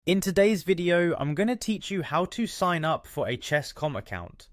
In today's video, I'm going to teach you how to sign up for a Chess.com account.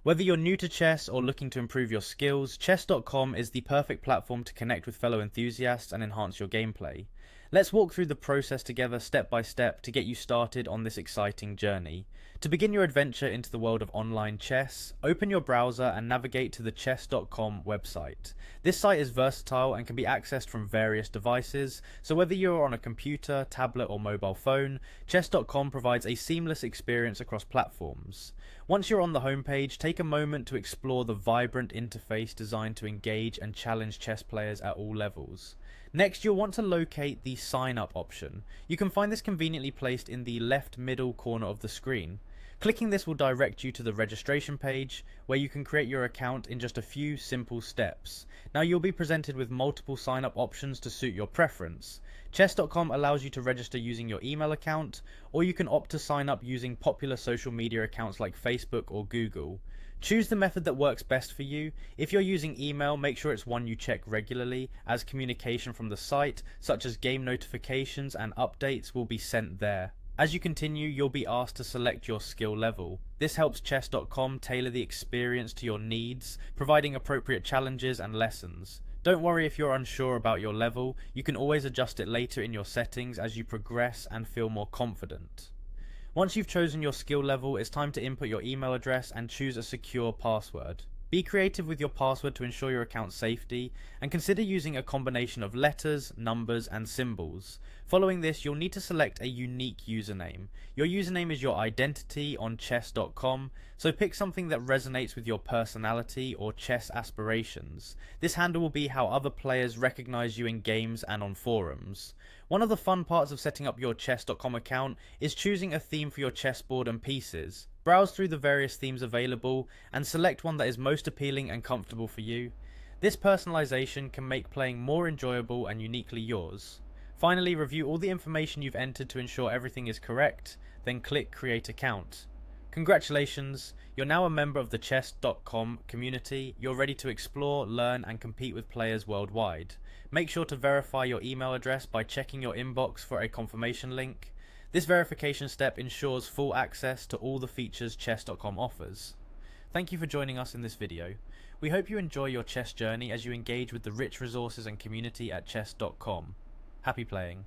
Whether you're new to chess or looking to improve your skills, Chess.com is the perfect platform to connect with fellow enthusiasts and enhance your gameplay. Let's walk through the process together step by step to get you started on this exciting journey. To begin your adventure into the world of online chess, open your browser and navigate to the Chess.com website. This site is versatile and can be accessed from various devices, so whether you're on a computer, tablet or mobile phone, Chess.com provides a seamless experience across platforms. Once you're on the homepage, take a moment to explore the vibrant interface designed to engage and challenge chess players at all levels. Next, you'll want to locate the sign up option. You can find this conveniently placed in the left middle corner of the screen. Clicking this will direct you to the registration page, where you can create your account in just a few simple steps. Now you'll be presented with multiple sign up options to suit your preference. Chess.com allows you to register using your email account, or you can opt to sign up using popular social media accounts like Facebook or Google. Choose the method that works best for you. If you're using email, make sure it's one you check regularly, as communication from the site, such as game notifications and updates, will be sent there. As you continue, you'll be asked to select your skill level. This helps Chess.com tailor the experience to your needs, providing appropriate challenges and lessons. Don't worry if you're unsure about your level, you can always adjust it later in your settings as you progress and feel more confident. Once you've chosen your skill level, it's time to input your email address and choose a secure password. Be creative with your password to ensure your account's safety, and consider using a combination of letters, numbers, and symbols. Following this, you'll need to select a unique username. Your username is your identity on chess.com, so pick something that resonates with your personality or chess aspirations. This handle will be how other players recognize you in games and on forums. One of the fun parts of setting up your chess.com account is choosing a theme for your chessboard and pieces. Browse through the various themes available and select one that is most appealing and comfortable for you. This personalization can make playing more enjoyable and uniquely yours. Finally, review all the information you've entered to ensure everything is correct, then click Create Account. Congratulations, you're now a member of the Chess.com community. You're ready to explore, learn and compete with players worldwide. Make sure to verify your email address by checking your inbox for a confirmation link. This verification step ensures full access to all the features Chess.com offers. Thank you for joining us in this video. We hope you enjoy your chess journey as you engage with the rich resources and community at Chess.com. Happy playing.